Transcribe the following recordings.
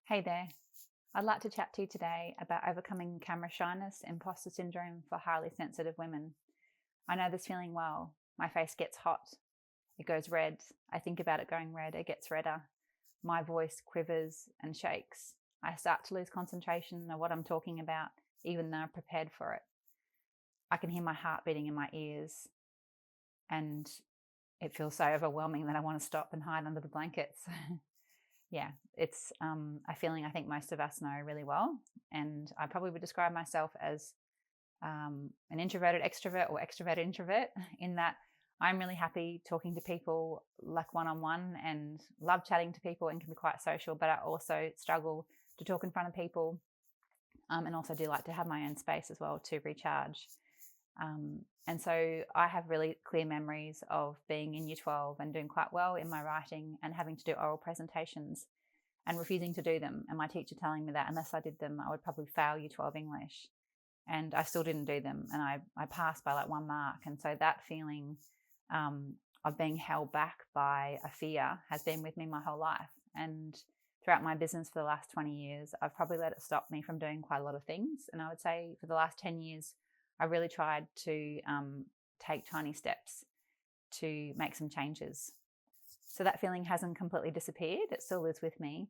Hey there. I'd like to chat to you today about overcoming camera shyness, imposter syndrome for highly sensitive women. I know this feeling well. My face gets hot. It goes red. I think about it going red. It gets redder. My voice quivers and shakes. I start to lose concentration on what I'm talking about, even though I'm prepared for it. I can hear my heart beating in my ears, and it feels so overwhelming that I want to stop and hide under the blankets. Yeah, it's a feeling I think most of us know really well. And I probably would describe myself as an introverted extrovert or extroverted introvert, in that I'm really happy talking to people like one on one and love chatting to people and can be quite social, but I also struggle to talk in front of people, and also do like to have my own space as well to recharge. And so I have really clear memories of being in year 12 and doing quite well in my writing and having to do oral presentations and refusing to do them. And my teacher telling me that unless I did them, I would probably fail year 12 English. And I still didn't do them. And I passed by like 1 mark. And so that feeling of being held back by a fear has been with me my whole life. And throughout my business for the last 20 years, I've probably let it stop me from doing quite a lot of things. And I would say for the last 10 years, I really tried to take tiny steps to make some changes. So that feeling hasn't completely disappeared. It still lives with me.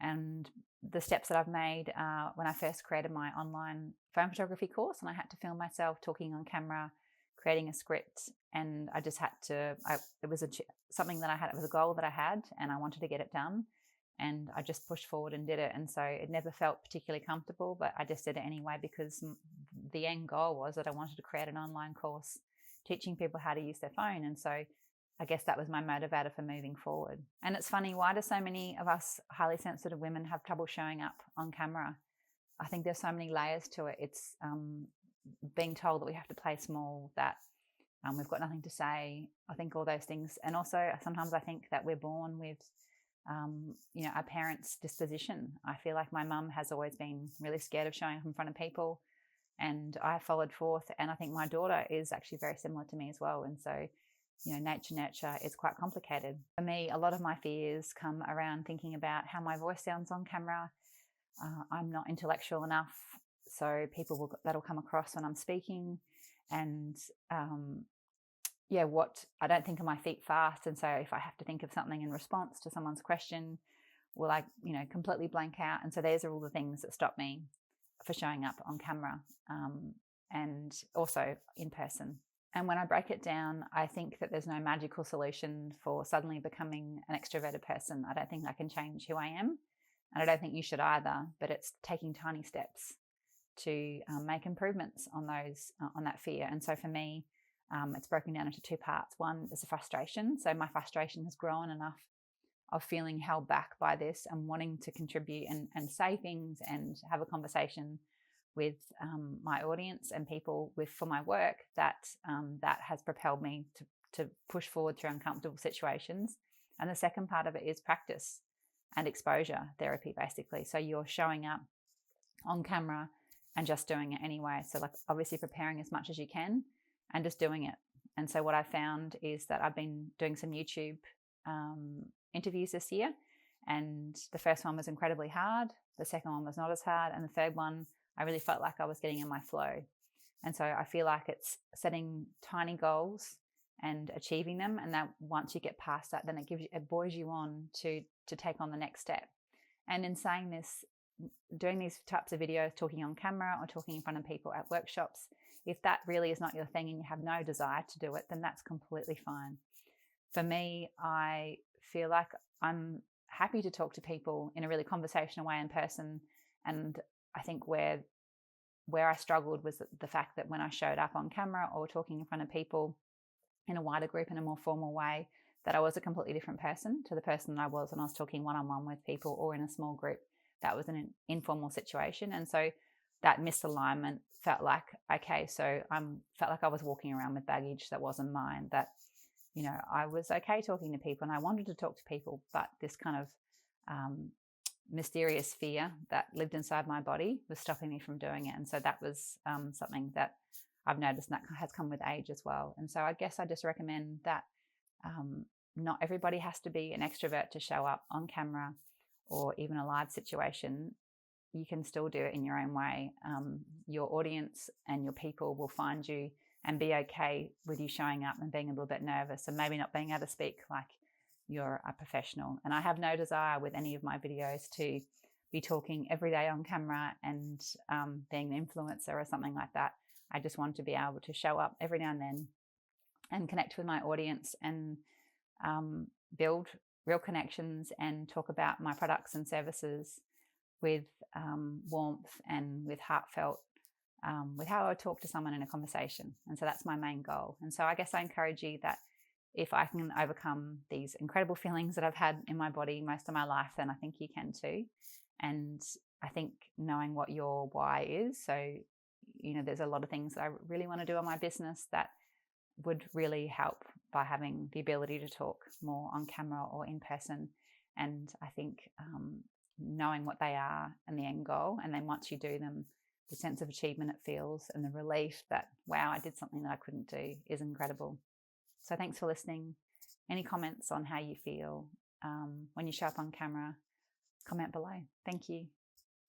And the steps that I've made when I first created my online phone photography course, and I had to film myself talking on camera, creating a script, and I just had to, it was something that I had, it was a goal that I had, and I wanted to get it done. And I just pushed forward and did it. And so it never felt particularly comfortable, but I just did it anyway because the end goal was that I wanted to create an online course teaching people how to use their phone. And so I guess that was my motivator for moving forward. And it's funny, why do so many of us highly sensitive women have trouble showing up on camera? I think there's so many layers to it. It's being told that we have to play small, that we've got nothing to say. I think all those things. And also sometimes I think that we're born with our parents' disposition. I feel like my mum has always been really scared of showing up in front of people, and I followed forth. And I think my daughter is actually very similar to me as well. And so, nature nurture is quite complicated. For me, a lot of my fears come around thinking about how my voice sounds on camera. I'm not intellectual enough, so that'll come across when I'm speaking. And what I don't think on my feet fast. And so if I have to think of something in response to someone's question, will I, completely blank out? And so those are all the things that stop me for showing up on camera, and also in person. And when I break it down, I think that there's no magical solution for suddenly becoming an extroverted person. I don't think I can change who I am, and I don't think you should either, but it's taking tiny steps to make improvements on that fear. And so for me, it's broken down into two parts. One is the frustration. So my frustration has grown enough of feeling held back by this and wanting to contribute and say things and have a conversation with my audience and people for my work, that has propelled me to push forward through uncomfortable situations. And the second part of it is practice and exposure therapy, basically. So you're showing up on camera and just doing it anyway. So like obviously preparing as much as you can and just doing it. And so what I found is that I've been doing some YouTube interviews this year, and the first one was incredibly hard. The second one was not as hard. And the third one, I really felt like I was getting in my flow. And so I feel like it's setting tiny goals and achieving them. And that once you get past that, then it buoys you on to take on the next step. And in saying this, doing these types of videos, talking on camera or talking in front of people at workshops, if that really is not your thing and you have no desire to do it, then that's completely fine. For me, I feel like I'm happy to talk to people in a really conversational way in person. And I think where I struggled was the fact that when I showed up on camera or talking in front of people in a wider group in a more formal way, that I was a completely different person to the person that I was when I was talking one-on-one with people or in a small group that was in an informal situation. And so that misalignment felt like, okay, so felt like I was walking around with baggage that wasn't mine, that, I was okay talking to people and I wanted to talk to people, but this kind of mysterious fear that lived inside my body was stopping me from doing it. And so that was something that I've noticed, and that has come with age as well. And so I guess I just recommend that not everybody has to be an extrovert to show up on camera or even a live situation, you can still do it in your own way. Your audience and your people will find you and be okay with you showing up and being a little bit nervous and maybe not being able to speak like you're a professional. And I have no desire with any of my videos to be talking every day on camera and being an influencer or something like that. I just want to be able to show up every now and then and connect with my audience and build real connections and talk about my products and services with warmth and with heartfelt, with how I would talk to someone in a conversation. And so that's my main goal. And so I guess I encourage you that if I can overcome these incredible feelings that I've had in my body most of my life, then I think you can too. And I think knowing what your why is, so, there's a lot of things that I really want to do on my business that would really help by having the ability to talk more on camera or in person. And I think knowing what they are and the end goal, and then once you do them, the sense of achievement it feels and the relief that, wow, I did something that I couldn't do, is incredible. So thanks for listening. Any comments on how you feel when you show up on camera, comment below. Thank you.